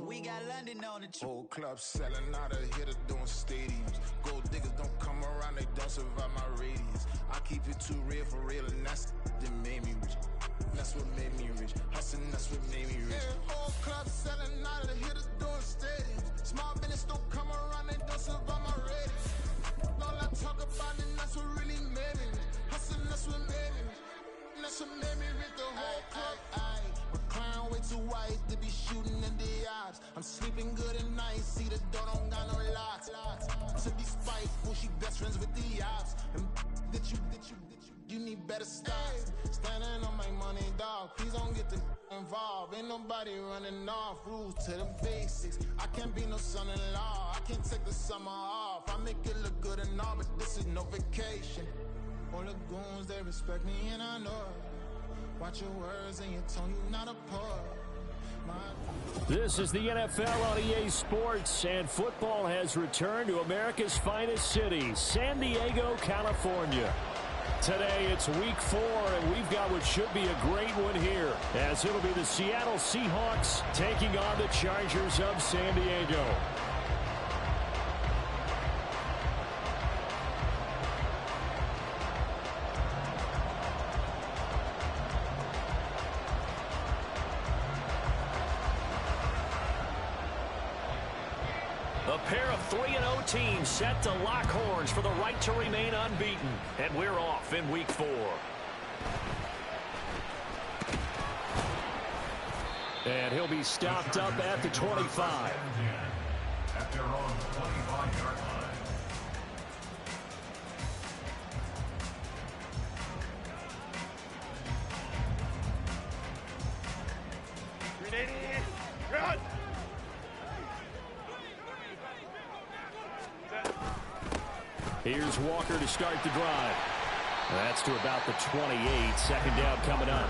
We got London on the trip. Whole club selling out, a hitter doing stadiums. Gold diggers don't come around, they don't survive my radius. I keep it too real for real, and that's that made me rich. That's what made me rich. Hustling, that's what made me rich. Yeah, whole club selling out, a hitter doing stadiums. Small business don't come around, they don't survive my radius. All I talk about it, that's what really made me rich. Hustling, that's what made me rich. That's what made me rich. The whole club. Recline way too white to be shooting in the eyes. I'm sleeping good at night, see the door don't got no locks. To be spiteful, she best friends with the ops. And you need better stop. Standing on my money, dog. Please don't get involved. Ain't nobody running off. Rules to the basics. I can't be no son-in-law. I can't take the summer off. I make it look good and all, but this is no vacation. All the goons, they respect me and I know it. Watch your words and your tone, you not a poet. This is the NFL on EA Sports, and football has returned to America's finest city, San Diego, California. Today it's week 4, and we've got what should be a great one here, as it'll be the Seattle Seahawks taking on the Chargers of San Diego. A pair of 3-0 teams set to lock horns for the right to remain unbeaten. And we're off in week 4. And he'll be stopped up at the 25. At their own 25-yard line. Run! Here's Walker to start the drive. That's to about the 28. Second down coming up.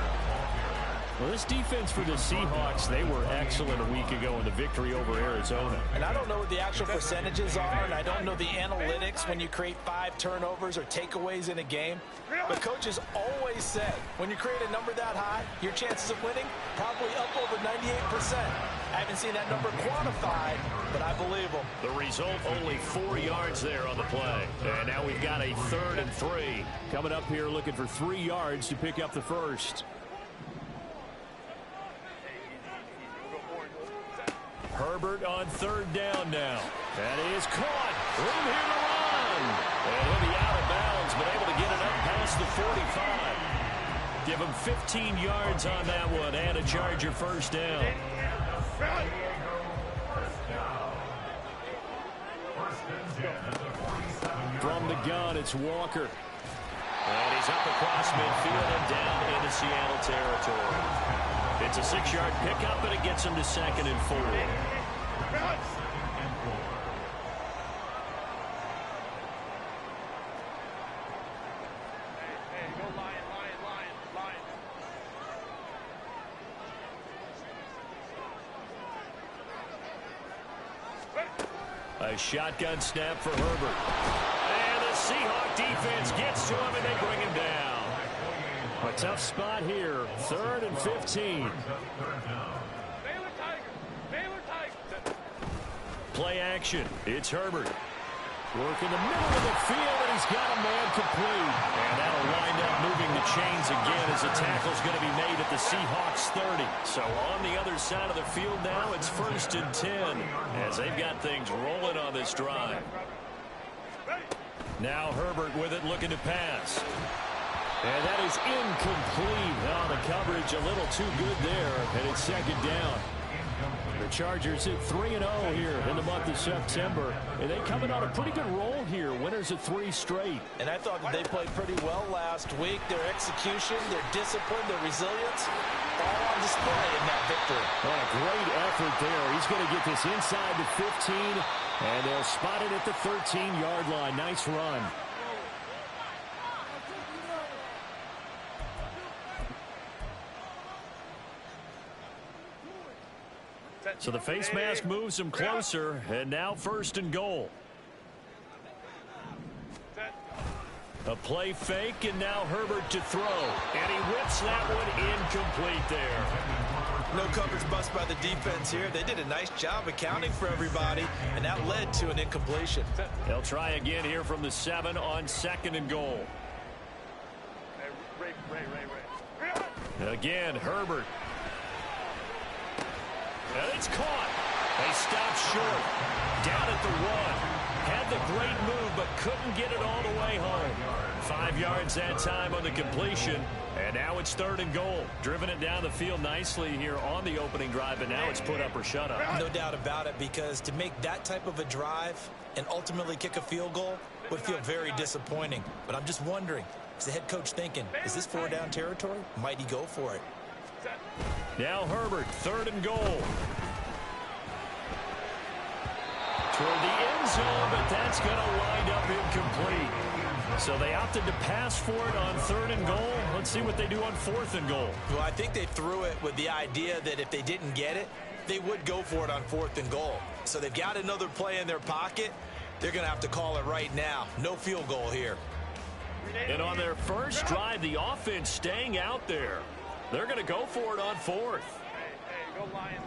Well, this defense for the Seahawks, they were excellent a week ago in the victory over Arizona. And I don't know what the actual percentages are, and I don't know the analytics when you create 5 turnovers or takeaways in a game. But coaches always say, when you create a number that high, your chances of winning probably up over 98%. I haven't seen that number quantified, but I believe them. The result, only 4 yards there on the play. And now we've got a 3rd and 3. Coming up here looking for 3 yards to pick up the first. Herbert on 3rd down now. That is caught. Room here to run. And he'll be out of bounds, but able to get it up past the 45. Give him 15 yards on that one and a Charger first down. From the gun, it's Walker. And he's up across midfield and down into Seattle territory. It's a 6-yard pickup, and it gets him to 2nd and 4. A shotgun snap for Herbert. And the Seahawk defense gets to him, and they bring him down. A tough spot here. 3rd and 15. Play action. It's Herbert. Work in the middle of the field, and he's got a man complete. And that'll wind up moving the chains again as the tackle's going to be made at the Seahawks 30. So on the other side of the field now, it's 1st and 10 as they've got things rolling on this drive. Now Herbert with it, looking to pass. And that is incomplete. Oh, the coverage a little too good there, and it's 2nd down. The Chargers hit 3-0 here in the month of September, and they coming on a pretty good roll here. Winners of 3 straight. And I thought that they played pretty well last week. Their execution, their discipline, their resilience, all on display in that victory. Oh, a great effort there. He's going to get this inside the 15, and they'll spot it at the 13-yard line. Nice run. So the face mask moves him closer, and now 1st and goal. A play fake, and now Herbert to throw. And he whips that one incomplete there. No coverage bust by the defense here. They did a nice job accounting for everybody, and that led to an incompletion. They'll try again here from the 7 on 2nd and goal. Again, Herbert. And it's caught. They stop short. Down at the 1. Had the great move, but couldn't get it all the way home. 5 yards that time on the completion. And now it's 3rd and goal. Driven it down the field nicely here on the opening drive, but now it's put up or shut up. No doubt about it, because to make that type of a drive and ultimately kick a field goal would feel very disappointing. But I'm just wondering, is the head coach thinking, is this 4-down territory? Might he go for it? Now Herbert, 3rd and goal. Toward the end zone, but that's going to wind up incomplete. So they opted to pass for it on 3rd and goal. Let's see what they do on 4th and goal. Well, I think they threw it with the idea that if they didn't get it, they would go for it on 4th and goal. So they've got another play in their pocket. They're going to have to call it right now. No field goal here. And on their first drive, the offense staying out there. They're going to go for it on 4th. Hey, go Lion.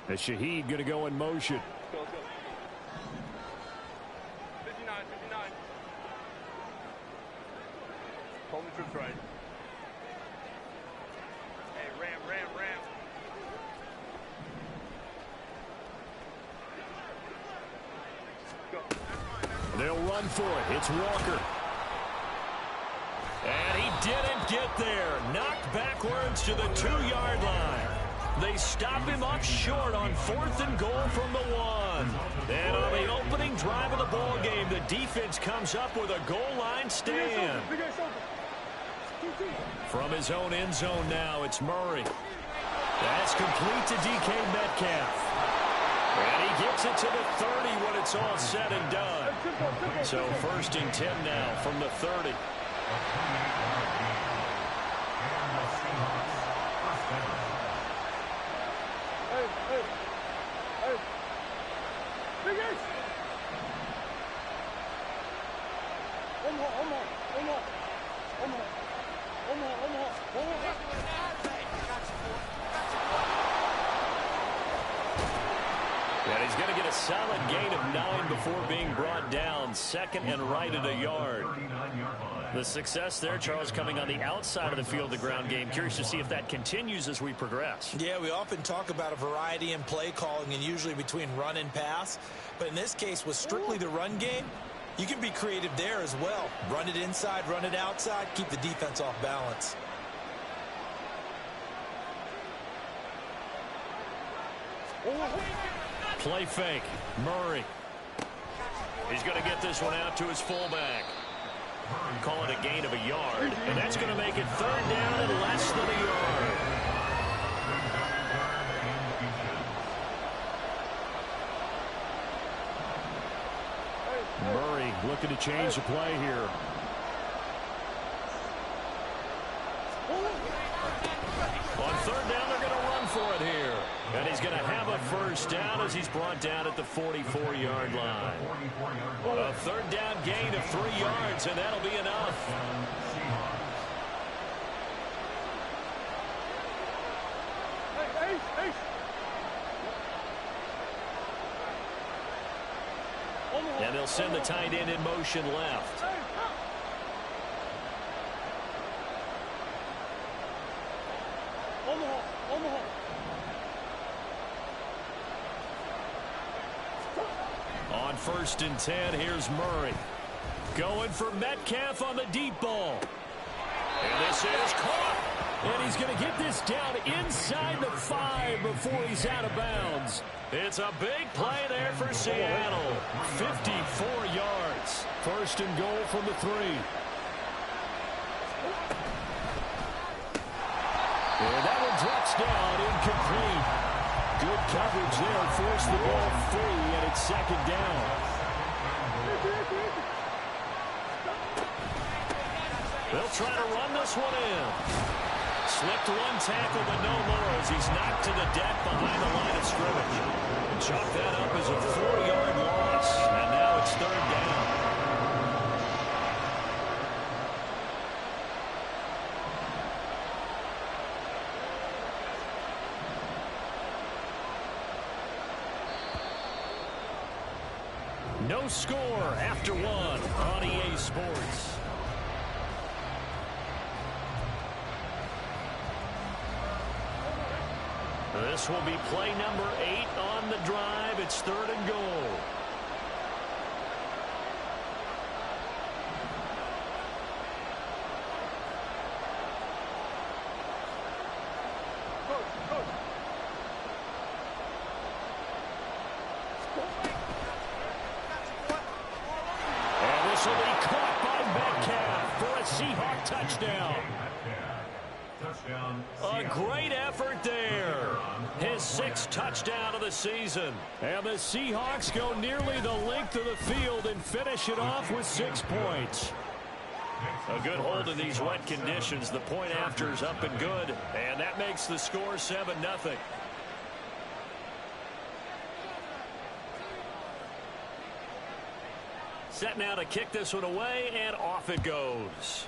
And Shaheed going to go in motion. Go. 59. Hold the troops right. Hey, ram. Go. They'll run for it. It's Walker. And he didn't get there. Knocked backwards to the 2-yard line. They stop him up short on 4th and goal from the 1. And on the opening drive of the ball game, the defense comes up with a goal line stand. From his own end zone now, it's Murray. That's complete to DK Metcalf. And he gets it to the 30 when it's all said and done. So 1st and 10 now from the 30. And he's going to get a solid gain of 9 before being brought down. 2nd and right at a yard. The success there, Charles, coming on the outside of the field, the ground game. Curious to see if that continues as we progress. Yeah, we often talk about a variety in play calling and usually between run and pass. But in this case, with strictly the run game, you can be creative there as well. Run it inside, run it outside, keep the defense off balance. Play fake. Murray. He's going to get this one out to his fullback. Call it a gain of a yard. And that's going to make it 3rd down and less than a yard. Murray looking to change the play here. On 3rd down, they're going to run for it here. And he's going to have a 1st down as he's brought down at the 44-yard line. A 3rd down gain of 3 yards, and that'll be enough. And they'll send the tight end in motion left. On 1st and 10, here's Murray. Going for Metcalf on the deep ball. And this is caught. And he's going to get this down inside the 5 before he's out of bounds. It's a big play there for Seattle. 54 yards. 1st and goal from the 3. And that one drops down incomplete. Good coverage there. Forced the ball free, and it's 2nd down. They'll try to run this one in. Slipped one tackle, but no more as he's knocked to the deck behind the line of scrimmage. And chalk that up as a 4-yard loss. And now it's 3rd down. No score after one on EA Sports. This will be play number 8 on the drive. It's 3rd and goal. And this will be caught by Metcalf for a Seahawk touchdown. A great effort there. His 6th touchdown of the season. And the Seahawks go nearly the length of the field and finish it off with 6 points. A good hold in these wet conditions. The point after is up and good. And that makes the score 7-0. Set now to kick this one away, and off it goes.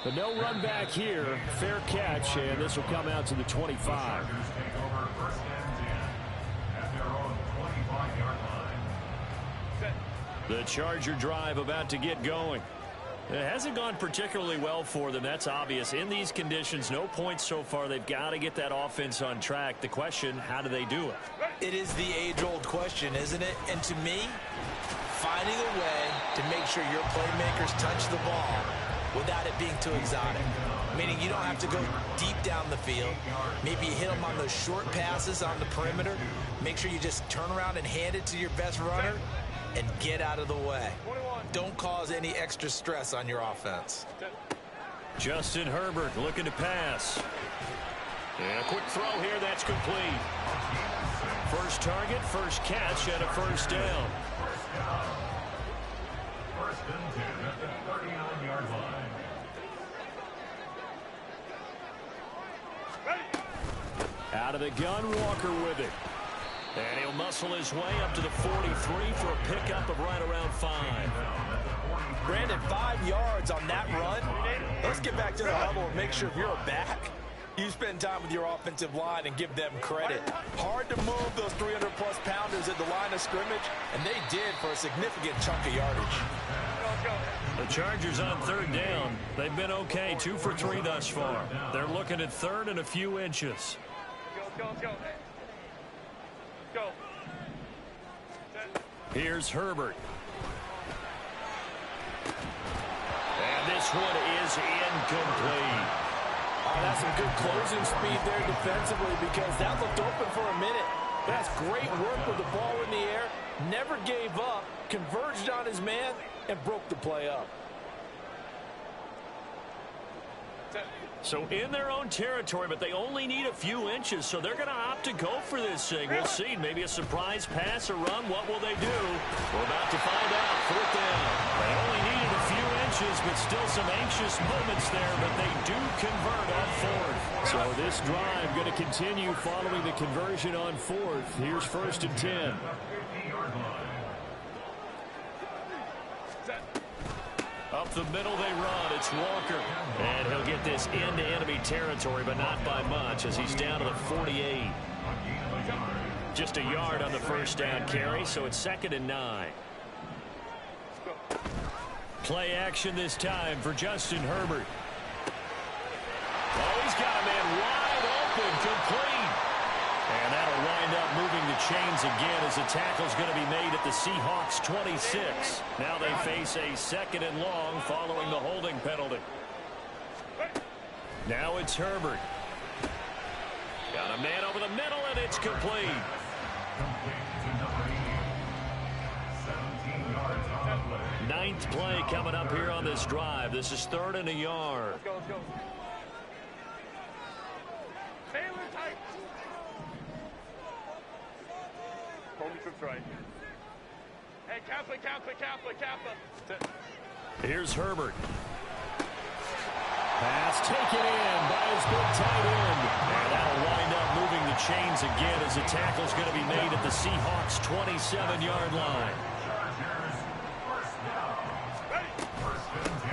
But no run back here. Fair catch, and this will come out to the 25. The Charger drive about to get going. It hasn't gone particularly well for them. That's obvious. In these conditions, no points so far. They've got to get that offense on track. The question, how do they do it? It is the age-old question, isn't it? And to me, finding a way to make sure your playmakers touch the ball without it being too exotic. Meaning you don't have to go deep down the field. Maybe you hit them on those short passes on the perimeter. Make sure you just turn around and hand it to your best runner and get out of the way. Don't cause any extra stress on your offense. Justin Herbert looking to pass. And a quick throw here, that's complete. First target, first catch, and a first down. First and 10 at the 39-yard line. Out of the gun, Walker with it. And he'll muscle his way up to the 43 for a pickup of right around 5. Brandon, 5 yards on that run. Let's get back to the huddle and make sure if you're a back, you spend time with your offensive line and give them credit. Hard to move those 300-plus pounders at the line of scrimmage, and they did for a significant chunk of yardage. The Chargers on 3rd down. They've been okay, 2 for 3 thus far. They're looking at 3rd and a few inches. Go. Here's Herbert. And this one is incomplete. Oh, that's some good closing speed there defensively because that looked open for a minute. That's great work with the ball in the air. Never gave up, converged on his man, and broke the play up. So in their own territory, but they only need a few inches, so they're going to opt to go for this thing. We'll see. Maybe a surprise pass or run. What will they do? We're about to find out. 4th down. They only needed a few inches, but still some anxious moments there, but they do convert on 4th. So this drive going to continue following the conversion on 4th. Here's 1st and 10. Up the middle they run. It's Walker. And he'll get this into enemy territory, but not by much as he's down to the 48. Just a yard on the first down carry, so it's 2nd and 9. Play action this time for Justin Herbert. Oh, he's got a man wide open, complete. And that'll wind up moving the chains again as the tackle's going to be made at the Seahawks 26. Now they face a 2nd and long following the holding penalty. Now it's Herbert. Got a man over the middle, and it's complete. 9th play coming up here on this drive. This is 3rd and a yard. Let's go. Baylor tight. Holding trips right. Hey, Kappa. Here's Herbert. Pass taken in by his big tight end. And that'll wind up moving the chains again as the tackle's going to be made at the Seahawks 27-yard line.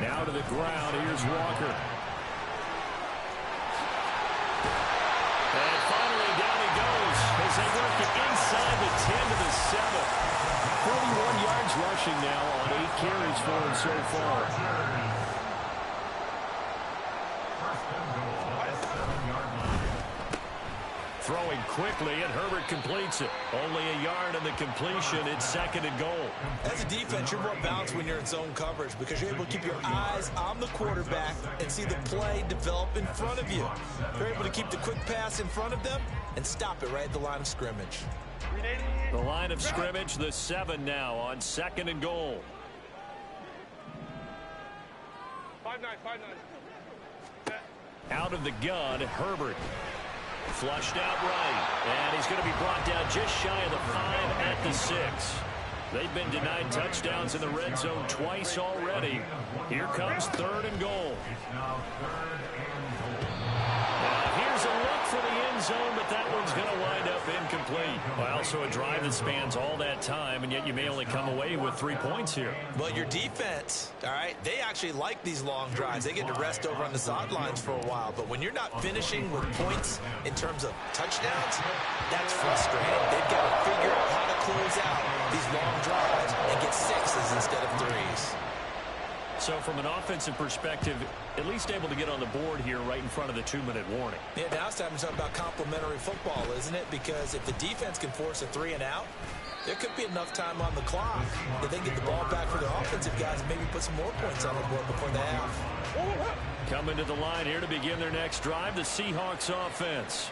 Now to the ground. Here's Walker. And finally down he goes as they work it inside the 10 to the 7. yards rushing now on 8 carries for him so far. Throwing quickly, and Herbert completes it. Only a yard in the completion. It's 2nd and goal. As a defense, you're more balanced when you're in zone coverage because you're able to keep your eyes on the quarterback and see the play develop in front of you. You're able to keep the quick pass in front of them and stop it right at the line of scrimmage. The line of scrimmage, the 7 now on 2nd and goal. 5-9. Out of the gun, Herbert. Flushed out right, and he's going to be brought down just shy of the 5 at the 6. They've been denied touchdowns in the red zone twice already. Here comes 3rd and goal. Here's a look for the end zone, but that one's going to wind up incomplete. Well, also a drive that spans all that time, and yet you may only come away with 3 points here. Well, your defense, all right, they actually like these long drives. They get to rest over on the sidelines for a while, but when you're not finishing with points in terms of touchdowns, that's frustrating. They've got to figure out how to close out these long drives and get 6s instead of 3s. So from an offensive perspective, at least able to get on the board here right in front of the 2-minute warning. Yeah, now it's time to talk about complementary football, isn't it? Because if the defense can force a 3 and out, there could be enough time on the clock that they get the ball back for the offensive guys and maybe put some more points on the board before the half. Coming to the line here to begin their next drive, the Seahawks offense.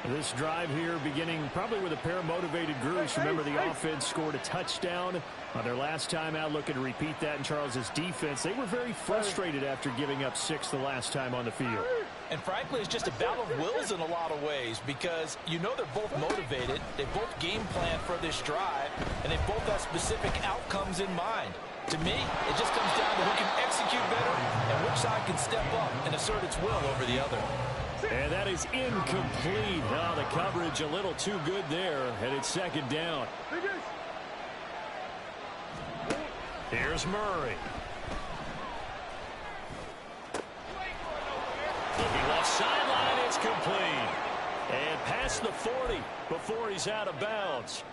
This drive here beginning probably with a pair of motivated groups. Remember, the offense scored a touchdown on their last time out, looking to repeat that in Charles's defense. They were very frustrated after giving up 6 the last time on the field. And frankly, it's just a battle of wills in a lot of ways because you know they're both motivated. They both game plan for this drive, and they both have specific outcomes in mind. To me, it just comes down to who can execute better and which side can step up and assert its will over the other. And that is incomplete. Oh, the coverage a little too good there, and it's 2nd down. Here's Murray. Looking left sideline, it's complete. And past the 40 before he's out of bounds.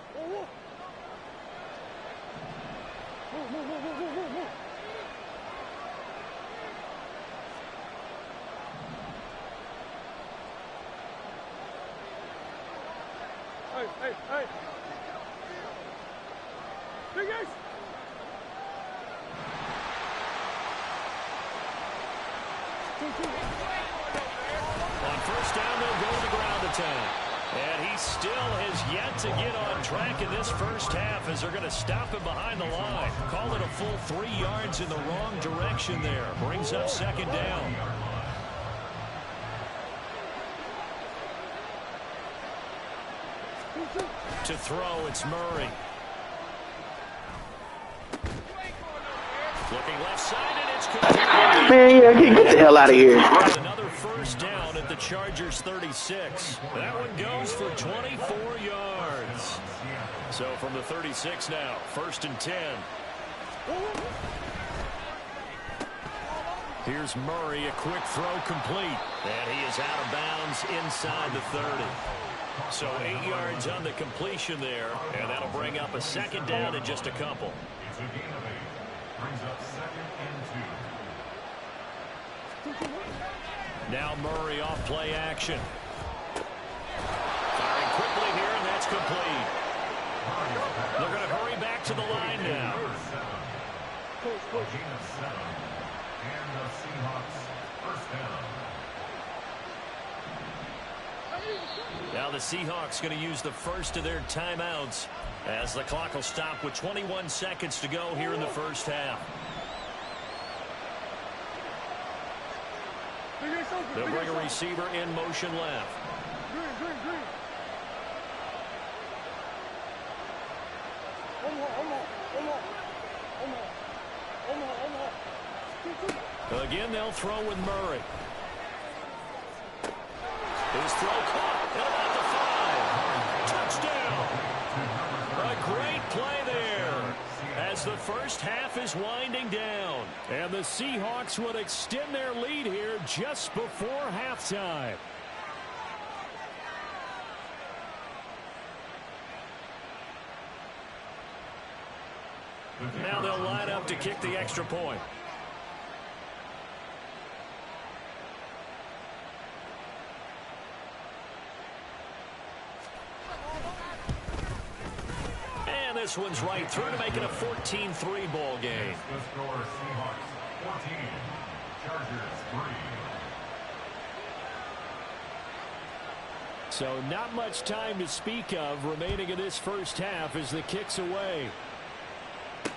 Hey. Big guys. On 1st down, they'll go to the ground attack. And he still has yet to get on track in this first half as they're going to stop him behind the line. Call it a full 3 yards in the wrong direction there. Brings up 2nd down. To throw, it's Murray. Looking left side, and it's complete. Man, get the hell out of here. Another 1st down at the Chargers' 36. That one goes for 24 yards. So from the 36 now, 1st and 10. Here's Murray, a quick throw complete. And he is out of bounds inside the 30. So 8 yards on the completion there, and that'll bring up a 2nd down in just a couple. It's a gain of 8. Brings up 2nd and 2. Now Murray off play action. Firing quickly here, and that's complete. They're going to hurry back to the line now. A gain of 7. And the Seahawks 1st down. Now the Seahawks going to use the first of their timeouts as the clock will stop with 21 seconds to go here in the first half. They'll bring a receiver in motion left. Again, they'll throw with Murray. His throw caught at about the 5. Touchdown. A great play there as the first half is winding down. And the Seahawks would extend their lead here just before halftime. Now they'll line up to kick the extra point. And this one's right through to make it a 14-3 ball game. The score, Seahawks 14, Chargers 3. So not much time to speak of remaining in this first half as the kick's away.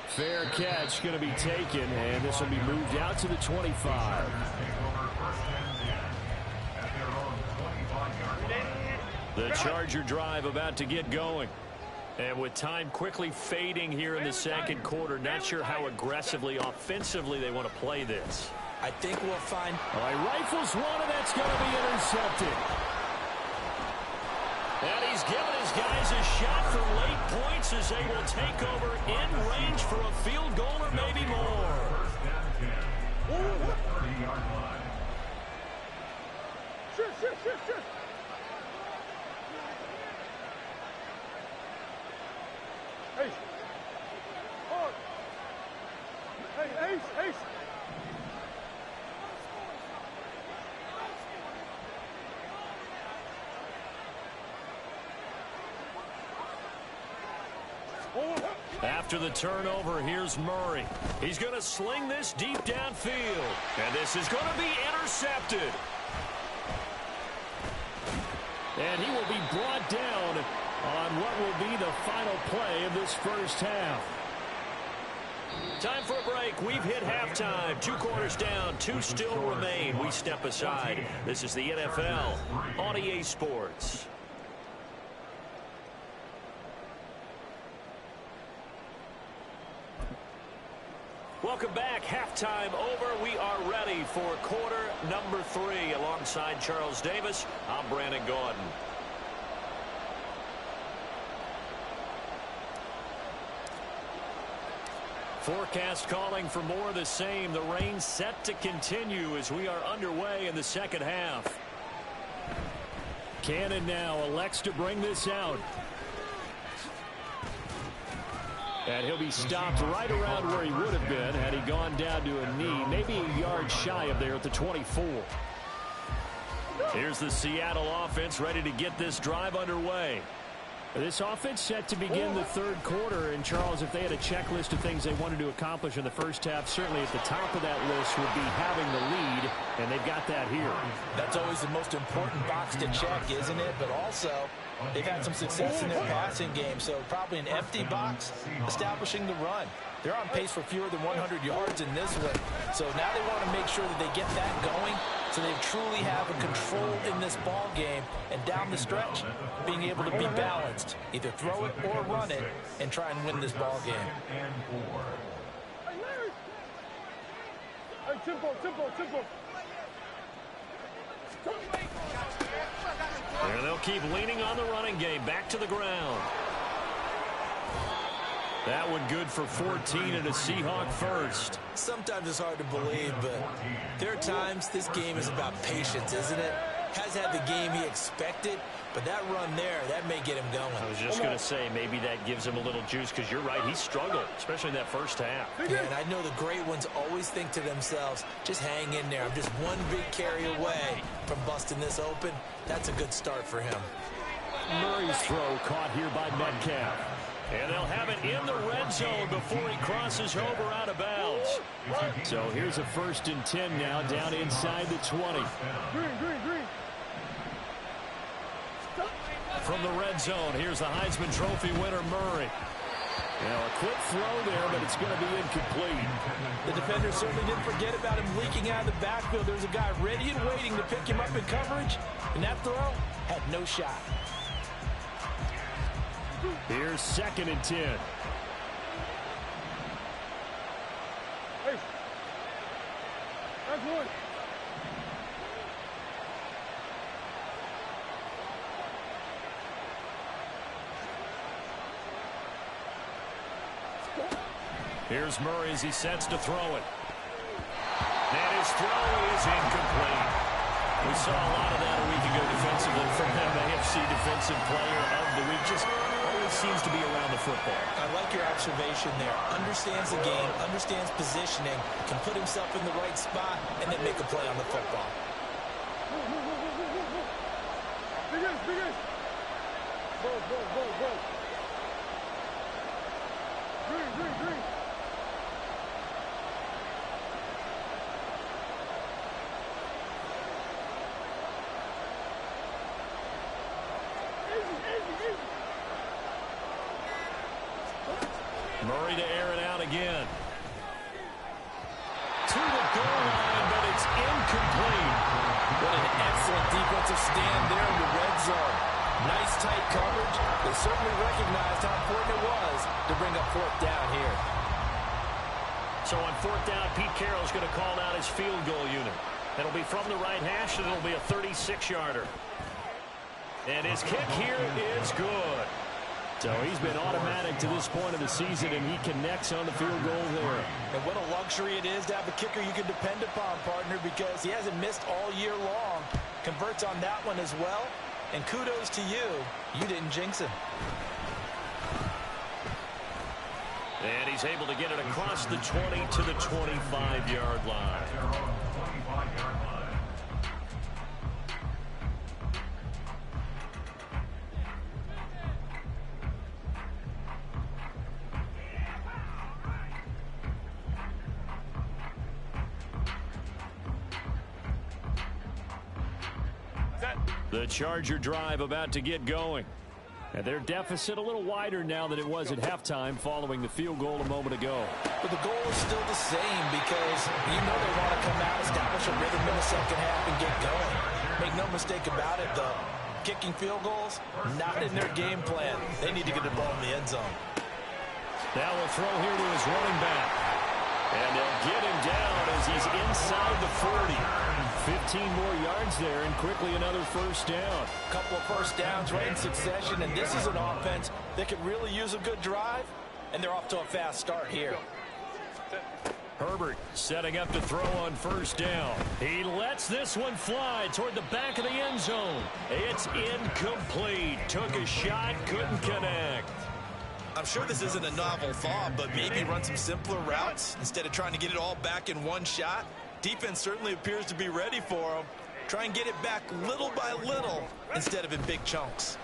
Fair catch going to be taken, and this will be moved out to the 25. The Charger drive about to get going. And with time quickly fading here in the second quarter, not sure how aggressively, offensively they want to play this. I think we'll find... All right, rifles one, and that's going to be intercepted. And he's given his guys a shot for late points as they will take over in range for a field goal or maybe more. Hey. Hard. Hey, Ace. After the turnover, here's Murray. He's going to sling this deep downfield. And this is going to be intercepted. And he will be brought down on what will be the final play of this first half. Time for a break. We've hit halftime. 2 quarters down, 2 still remain. We step aside. This is the NFL on EA Sports. Welcome back. Halftime over. We are ready for quarter number 3. Alongside Charles Davis, I'm Brandon Gaudin. Forecast calling for more of the same. The rain set to continue as we are underway in the second half. Cannon now elects to bring this out. And he'll be stopped right around where he would have been had he gone down to a knee, maybe a yard shy of there at the 24. Here's the Seattle offense ready to get this drive underway. This offense set to begin the third quarter. And, Charles, if they had a checklist of things they wanted to accomplish in the first half, certainly at the top of that list would be having the lead, and they've got that here. That's always the most important box to check, isn't it? But also, they've had some success in their passing game, so probably an empty box establishing the run. They're on pace for fewer than 100 yards in this one, so now they want to make sure that they get that going so they truly have a control in this ball game, and down the stretch, being able to be balanced, either throw it or run it, and try and win this ball game. Hey, tempo. And they'll keep leaning on the running game. Back to the ground. That one good for 14 and a Seahawk first. Sometimes it's hard to believe, but there are times this game is about patience, isn't it? Has had the game he expected, but that run there, that may get him going. I was just going to say, maybe that gives him a little juice, because you're right, he struggled, especially in that first half. Yeah, and I know the great ones always think to themselves, just hang in there. I'm just one big carry away from busting this open. That's a good start for him. Murray's throw caught here by Metcalf. And they'll have it in the red zone before he crosses over out of bounds. So here's a 1st and 10 now, down inside the 20. Green. From the red zone, here's the Heisman Trophy winner, Murray. Now a quick throw there, but it's going to be incomplete. The defender certainly didn't forget about him leaking out of the backfield. There's a guy ready and waiting to pick him up in coverage, and that throw had no shot. Here's 2nd and 10. Hey. That's one. Here's Murray as he sets to throw it. And his throw is incomplete. We saw a lot of that a week ago defensively from him, AFC Defensive Player of the Week. Just always seems to be around the football. I like your observation there. Understands the game, understands positioning, can put himself in the right spot, and then make a play on the football. Big ace. Ball. Green. Murray to air it out again. To the goal line, but it's incomplete. What an excellent defensive stand there in the red zone. Nice tight coverage. They certainly recognized how important it was to bring up fourth down here. So on fourth down, Pete Carroll's going to call out his field goal unit. It'll be from the right hash, and it'll be a 36-yarder. And his kick here is good. So he's been automatic to this point of the season, and he connects on the field goal there. And what a luxury it is to have a kicker you can depend upon, partner, because he hasn't missed all year long. Converts on that one as well. And kudos to you. You didn't jinx him. And he's able to get it across the 20 to the 25-yard line. The Charger drive about to get going. And their deficit a little wider now than it was at halftime following the field goal a moment ago. But the goal is still the same because you know they want to come out, establish a rhythm in the second half, and get going. Make no mistake about it, though. Kicking field goals, not in their game plan. They need to get the ball in the end zone. Now we'll throw here to his running back. And they'll get him down as he's inside the 40. 15 more yards there, and quickly another first down. A couple of first downs right in succession, and this is an offense that could really use a good drive, and they're off to a fast start here. Herbert setting up to throw on first down. He lets this one fly toward the back of the end zone. It's incomplete. Took a shot, couldn't connect. I'm sure this isn't a novel thought, but maybe run some simpler routes instead of trying to get it all back in one shot. Defense certainly appears to be ready for him. Try and get it back little by little instead of in big chunks.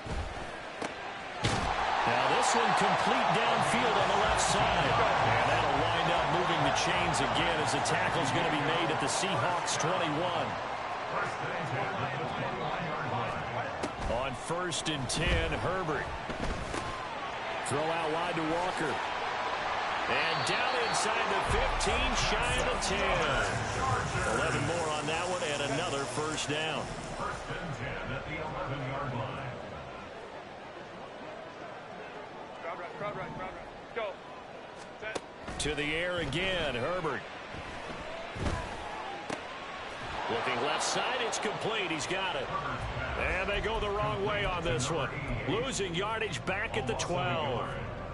Now this one complete downfield on the left side. And that'll wind up moving the chains again as the tackle's going to be made at the Seahawks 21. On 1st and 10, Herbert. Throw out wide to Walker. And down inside the 15, shy of the 10. 11 more on that one, and another first down. 1st and 10 at the 11-yard line. Crowd right. Go. Set. To the air again, Herbert. Looking left side, it's complete. He's got it. And they go the wrong way on this one. Losing yardage back at the 12.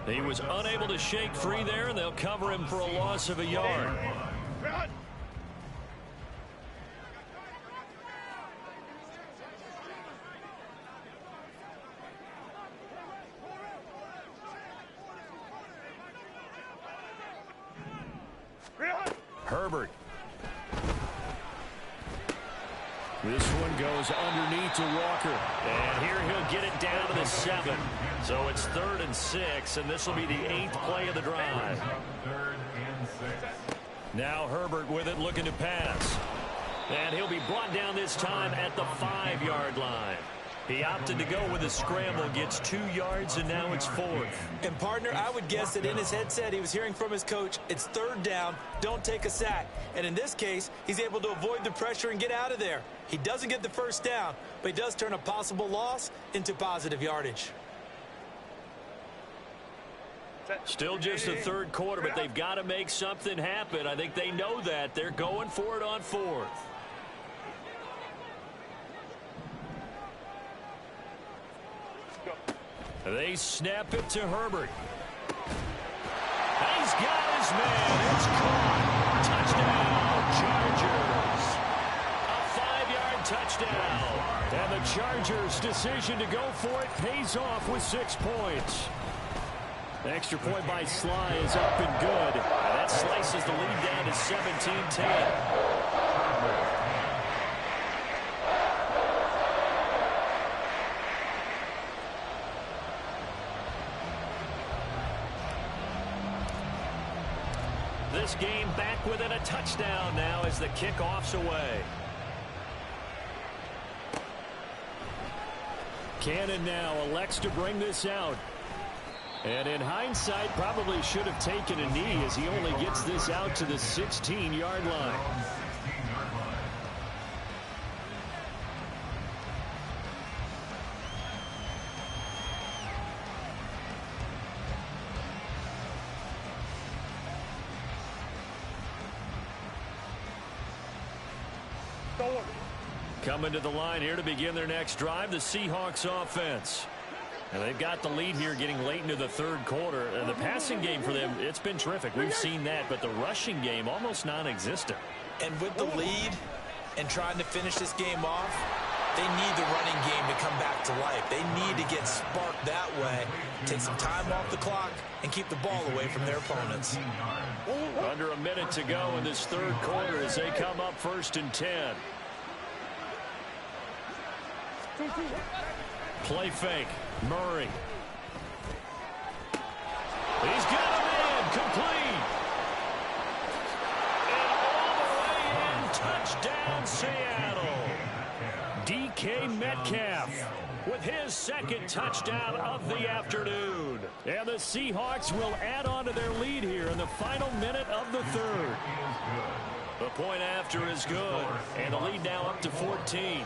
He was unable to shake free there, and they'll cover him for a loss of a yard. Herbert. This one goes underneath to Walker. And here he'll get it down to the 7. So it's 3rd and 6, and this will be the 8th play of the drive. 3rd and 6. Now Herbert with it, looking to pass. And he'll be brought down this time at the 5-yard line. He opted to go with a scramble, gets 2 yards, and now it's 4th. And, partner, I would guess that in his headset he was hearing from his coach, it's 3rd down, don't take a sack. And in this case, he's able to avoid the pressure and get out of there. He doesn't get the first down, but he does turn a possible loss into positive yardage. Still just the 3rd quarter, but they've got to make something happen. I think they know that. They're going for it on 4th. They snap it to Herbert. He's got his man. It's caught. Touchdown, Chargers. A 5-yard touchdown. And the Chargers' decision to go for it pays off with 6 points. The extra point by Sly is up and good. And that slices the lead down to 17-10. This game back within a touchdown now as the kickoff's away. Cannon now elects to bring this out. And in hindsight, probably should have taken a knee as he only gets this out to the 16-yard line. Coming to the line here to begin their next drive, the Seahawks offense. And they've got the lead here getting late into the third quarter. And the passing game for them, it's been terrific. We've seen that, but the rushing game almost non-existent. And with the lead and trying to finish this game off, they need the running game to come back to life. They need to get sparked that way, take some time off the clock, and keep the ball away from their opponents. Under a minute to go in this third quarter as they come up 1st and 10. Play fake. Murray. He's got him in. Complete. And all the way in. Touchdown, Seattle. DK Metcalf with his second touchdown of the afternoon. And the Seahawks will add on to their lead here in the final minute of the third. The point after is good. And the lead now up to 14.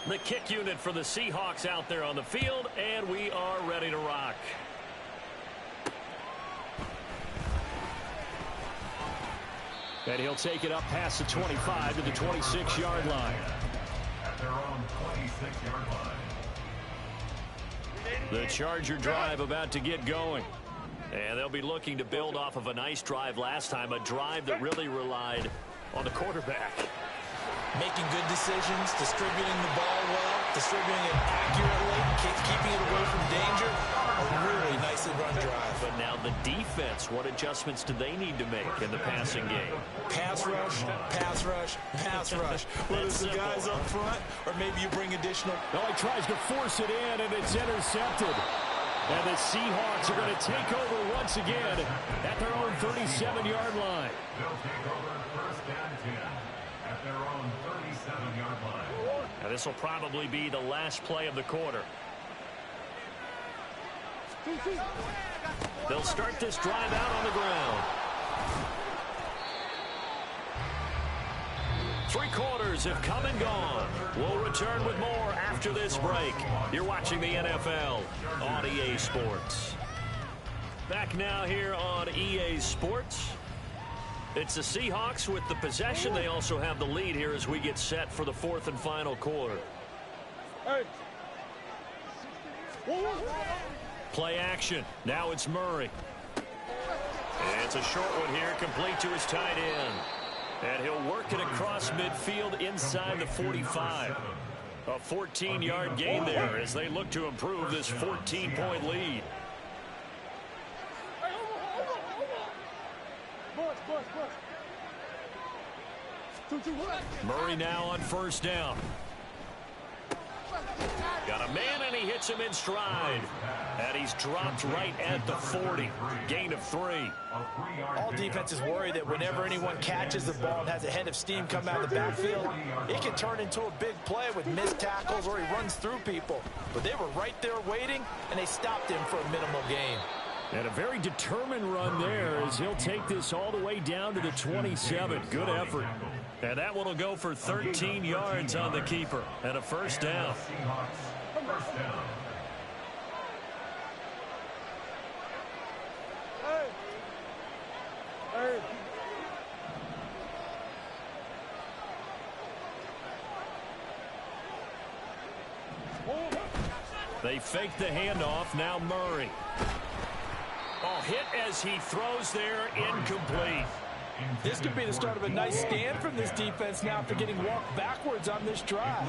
The kick unit for the Seahawks out there on the field, and we are ready to rock. And he'll take it up past the 25 to the 26-yard line. At their own 26-yard line. The Charger drive about to get going. And they'll be looking to build off of a nice drive last time, a drive that really relied on the quarterback. Making good decisions, distributing the ball well, distributing it accurately, keeping it away from danger. A really nicely run drive. But now the defense, what adjustments do they need to make in the passing game? Pass rush, pass rush, pass rush. Whether it's the guys up front or maybe you bring additional. No, he tries to force it in, and it's intercepted. And the Seahawks are going to take over once again at their own 37-yard line. They'll take over 1st and 10 at their own 37-yard line. Now this will probably be the last play of the quarter. They'll start this drive out on the ground. 3 quarters have come and gone. We'll return with more after this break. You're watching the NFL on EA Sports. Back now here on EA Sports. It's the Seahawks with the possession. They also have the lead here as we get set for the 4th and final quarter. Play action. Now it's Murray. And it's a short one here, complete to his tight end. And he'll work it across midfield inside the 45. A 14-yard gain there as they look to improve this 14-point lead. Murray now on 1st down. Got a man, and he hits him in stride. And he's dropped right at the 40. Gain of 3. All defenses worry that whenever anyone catches the ball and has a head of steam come out of the backfield, it can turn into a big play with missed tackles or he runs through people. But they were right there waiting, and they stopped him for a minimal gain. And a very determined run there as he'll take this all the way down to the 27. Good effort. And that one will go for 13 yards on the keeper and a 1st down. First down. They fake the handoff. Now Murray. Oh, hit as he throws there, incomplete. This could be the start of a nice stand from this defense now after getting walked backwards on this drive.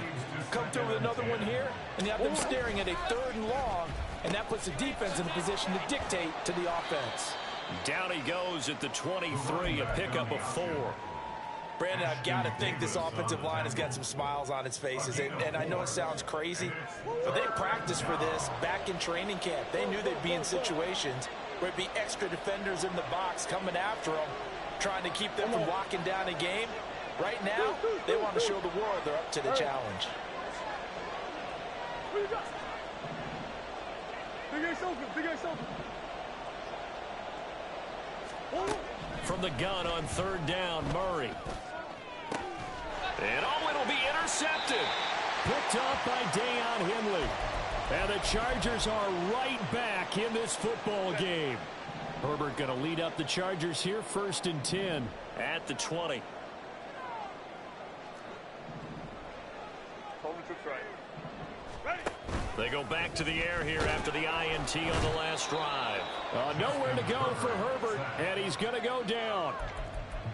Come through with another one here, and you have them staring at a 3rd and long, and that puts the defense in a position to dictate to the offense. Down he goes at the 23, a pickup of 4. Brandon, I've got to think this offensive line has got some smiles on its faces. And I know it sounds crazy, but they practiced for this back in training camp. They knew they'd be in situations where it'd be extra defenders in the box coming after them, trying to keep them from locking down a game. Right now, they want to show the world they're up to the challenge. Big Ace open, Big Ace open. From the gun on 3rd down, Murray. And it'll be intercepted. Picked off by Deion Henley. And the Chargers are right back in this football game. Herbert going to lead up the Chargers here, 1st and 10 at the 20. Hold the troops right. Ready. They go back to the air here after the INT on the last drive. Nowhere to go for Herbert, and he's going to go down.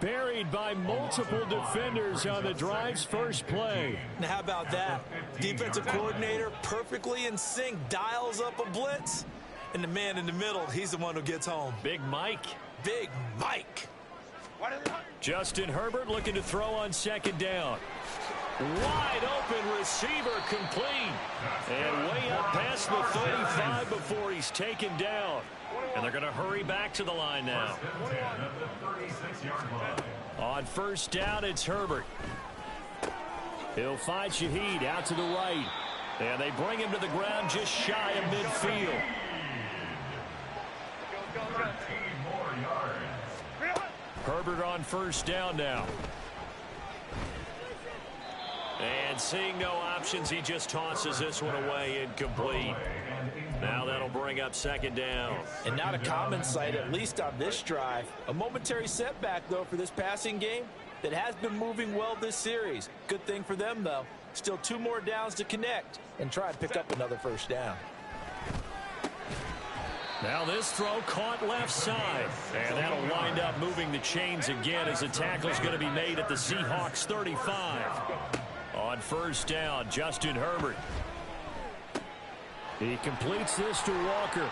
Buried by multiple defenders on the drive's first play. Now, how about that? Defensive coordinator perfectly in sync, dials up a blitz, and the man in the middle, he's the one who gets home. Big Mike. Big Mike. Justin Herbert looking to throw on 2nd down. Wide open receiver complete. And way up past the 35 before he's taken down. And they're going to hurry back to the line now. On 1st down, it's Herbert. He'll find Shaheed out to the right. And they bring him to the ground just shy of midfield. Herbert on 1st down now. And seeing no options, he just tosses this one away incomplete. Now that'll bring up 2nd down. And not a common sight, at least on this drive. A momentary setback, though, for this passing game that has been moving well this series. Good thing for them, though. Still 2 more downs to connect and try and pick up another 1st down. Now this throw caught left side. And that'll wind up moving the chains again as the tackle's going to be made at the Seahawks 35. On 1st down, Justin Herbert. He completes this to Walker.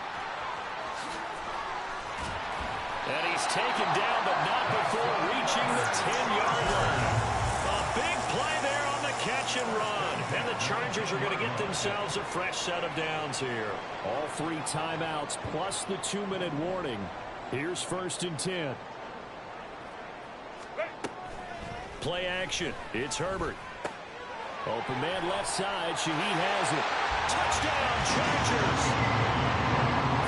And he's taken down, but not before reaching the 10-yard line. A big play there on the catch and run. And the Chargers are going to get themselves a fresh set of downs here. All 3 timeouts plus the 2-minute warning. Here's 1st and 10. Play action. It's Herbert. Open man left side. Shaheed has it. Touchdown, Chargers.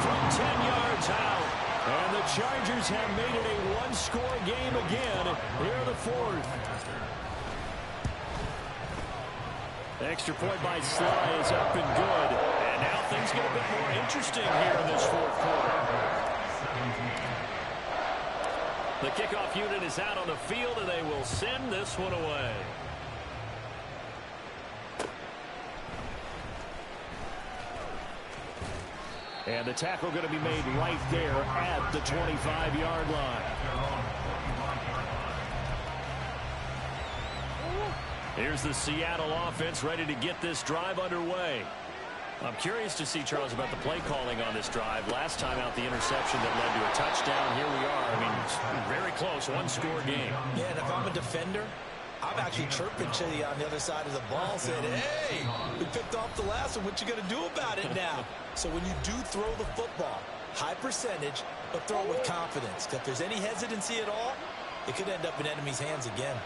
From 10 yards out. And the Chargers have made it a 1-score game again here in the 4th. Extra point by Sly is up and good. And now things get a bit more interesting here in this 4th quarter. The kickoff unit is out on the field, and they will send this one away. And the tackle going to be made right there at the 25-yard line. Here's the Seattle offense ready to get this drive underway. I'm curious to see, Charles, about the play calling on this drive. Last time out, the interception that led to a touchdown. Here we are. I mean, it's very close, 1-score game. Yeah, and if I'm a defender, I'm actually chirping Chitty on the other side of the ball, saying, hey, we picked off the last one. What you going to do about it now? So when you do throw the football, high percentage, but throw it with confidence. If there's any hesitancy at all, it could end up in enemy's hands again.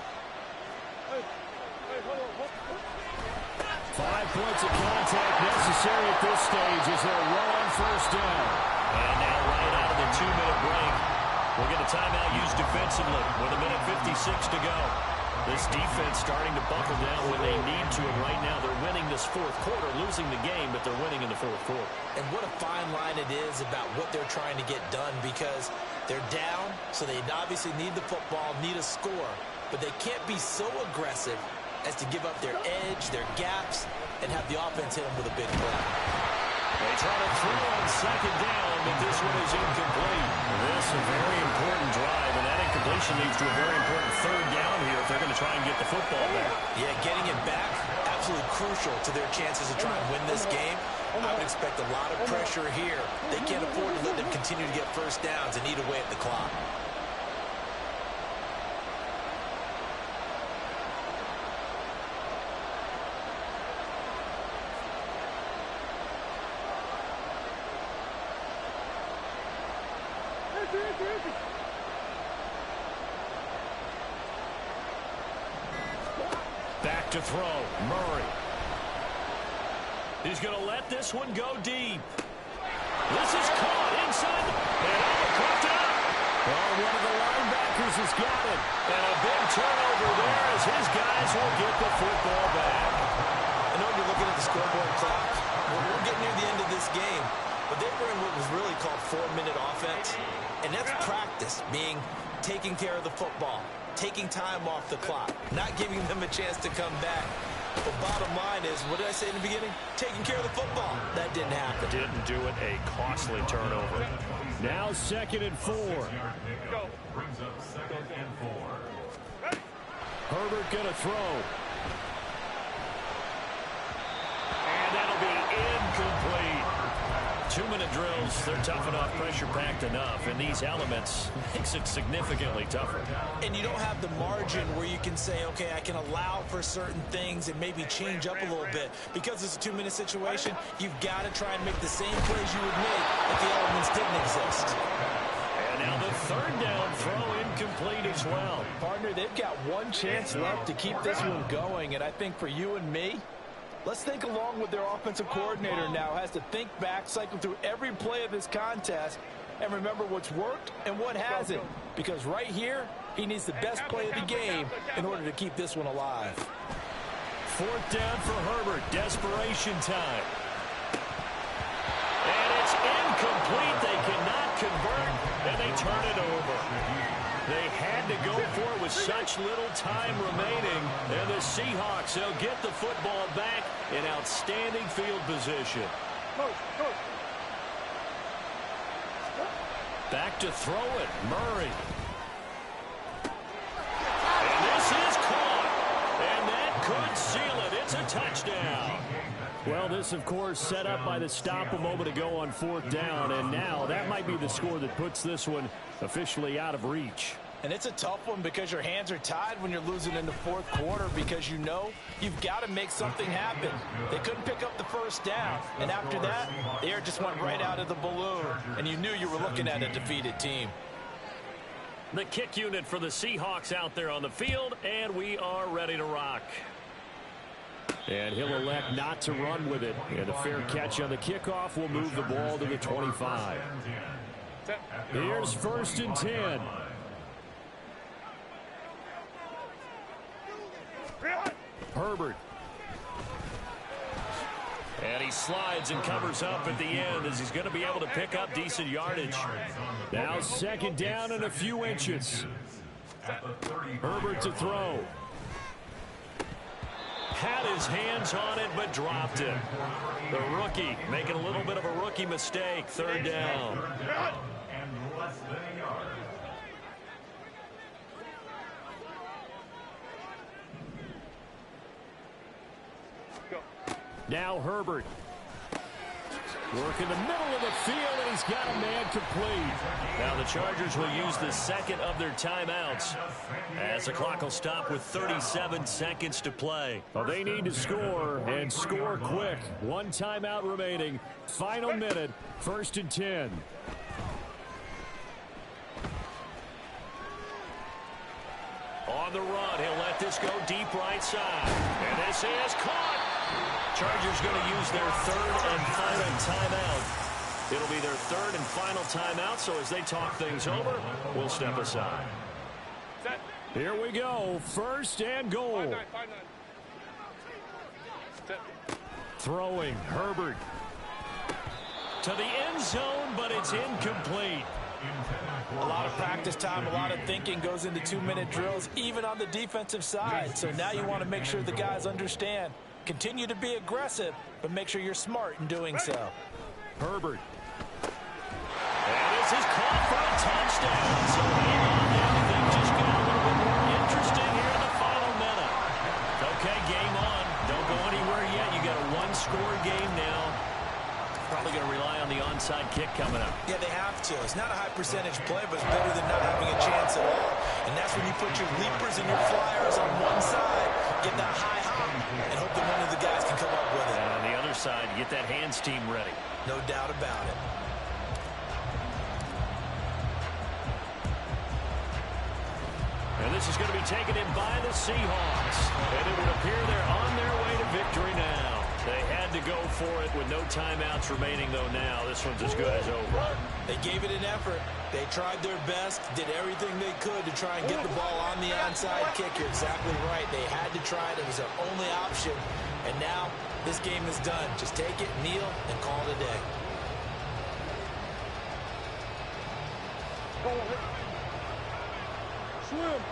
5 points of contact necessary at this stage as they're well on 1st down. And now right out of the 2-minute break, we'll get a timeout used defensively with 1:56 to go. This defense starting to buckle down when they need to, and right now they're winning this 4th quarter, losing the game, but they're winning in the 4th quarter. And what a fine line it is about what they're trying to get done, because they're down, so they obviously need the football, need a score, but they can't be so aggressive as to give up their edge, their gaps, and have the offense hit them with a big play. They try to throw on second down, but this one is incomplete. This is a very important drive, and that incompletion leads to a very important third down here if they're going to try and get the football back. Yeah, getting it back, absolutely crucial to their chances to try and win this game. I would expect a lot of pressure here. They can't afford to let them continue to get first downs and eat away at the clock. Back to throw, Murray. He's going to let this one go deep. This is caught inside, and caught up. Well, one of the linebackers has got it. And a big turnover there as his guys will get the football back. I know you're looking at the scoreboard clock. We're getting near the end of this game, but they were in what was really called 4-minute offense. And that's practice, being taking care of the football, taking time off the clock, not giving them a chance to come back. But bottom line is, what did I say in the beginning? Taking care of the football. That didn't happen. Didn't do it. A costly turnover. Now 2nd and 4. Go. Brings up 2nd and 4. Herbert going to throw. And that'll be incomplete. 2-minute drills, they're tough enough, pressure-packed enough, and these elements makes it significantly tougher. And you don't have the margin where you can say, okay, I can allow for certain things and maybe change up a little bit. Because it's a 2-minute situation, you've got to try and make the same plays you would make if the elements didn't exist. And now the 3rd down throw incomplete as well. Partner, they've got one chance left to keep this one going, and I think for you and me, let's think along with their offensive coordinator now. Has to think back, cycle through every play of this contest, and remember what's worked and what hasn't. Because right here, he needs the best play of the game in order to keep this one alive. 4th down for Herbert. Desperation time. And it's incomplete. They cannot convert, and they turn it over. They had to go for it with such little time remaining. And the Seahawks, they'll get the football back in outstanding field position. Back to throw it, Murray. And this is caught. And that could seal it. It's a touchdown. Well, this, of course, set up by the stop a moment ago on 4th down. And now that might be the score that puts this one officially out of reach. And it's a tough one because your hands are tied when you're losing in the 4th quarter, because you know you've got to make something happen. They couldn't pick up the 1st down, and after that, the air just went right out of the balloon, and you knew you were looking at a defeated team. The kick unit for the Seahawks out there on the field, and we are ready to rock. And he'll elect not to run with it, and a fair catch on the kickoff will move the ball to the 25. Here's 1st and 10. Herbert. And he slides and covers up at the end as he's going to be able to pick up decent yardage. Now 2nd down and a few inches. Herbert to throw. Had his hands on it, but dropped it. The rookie making a little bit of a rookie mistake. 3rd down. And less than a yard. Now Herbert. Work in the middle of the field, and he's got a man complete. Now the Chargers will use the 2nd of their timeouts as the clock will stop with 37 seconds to play. Well, they need to score, and score quick. 1 timeout remaining. Final minute, 1st and 10. On the run, he'll let this go deep right side. And this is caught. Chargers going to use their 3rd and final timeout. It'll be their 3rd and final timeout, so as they talk things over, we'll step aside. Here we go, 1st and goal. Throwing, Herbert. To the end zone, but it's incomplete. A lot of practice time, a lot of thinking goes into 2-minute drills, even on the defensive side. So now you want to make sure the guys understand. Continue to be aggressive, but make sure you're smart in doing so. Herbert. And this is caught for a touchdown. So things just got a little bit more interesting here in the final minute. Okay, game on. Don't go anywhere yet. You got a one-score game now. Probably going to rely on the onside kick coming up. Yeah, they have to. It's not a high percentage play, but it's better than not having a chance at all. And that's when you put your leapers and your flyers on one side, get that high hop, and hope that one of the guys can come up with it. And on the other side, get that hands team ready. No doubt about it. And this is going to be taken in by the Seahawks. And it would appear they're on their way to victory now. They had to go for it with no timeouts remaining, though, now. This one's as good as over. They gave it an effort. They tried their best, did everything they could to try and get the ball on the onside kick. You're exactly right. They had to try it. It was their only option. And now this game is done. Just take it, kneel, and call it a day. Swim.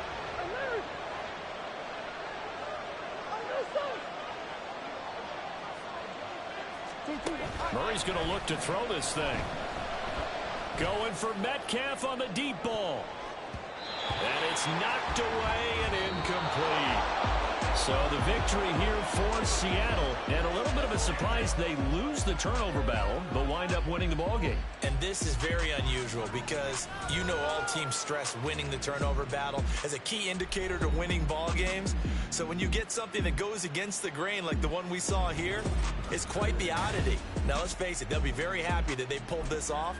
Murray's going to look to throw this thing. Going for Metcalf on the deep ball. And it's knocked away and incomplete. So the victory here for Seattle. And a little bit of a surprise, they lose the turnover battle, but wind up winning the ballgame. And this is very unusual because you know all teams stress winning the turnover battle as a key indicator to winning ball games. So when you get something that goes against the grain like the one we saw here, it's quite the oddity. Now let's face it, they'll be very happy that they pulled this off,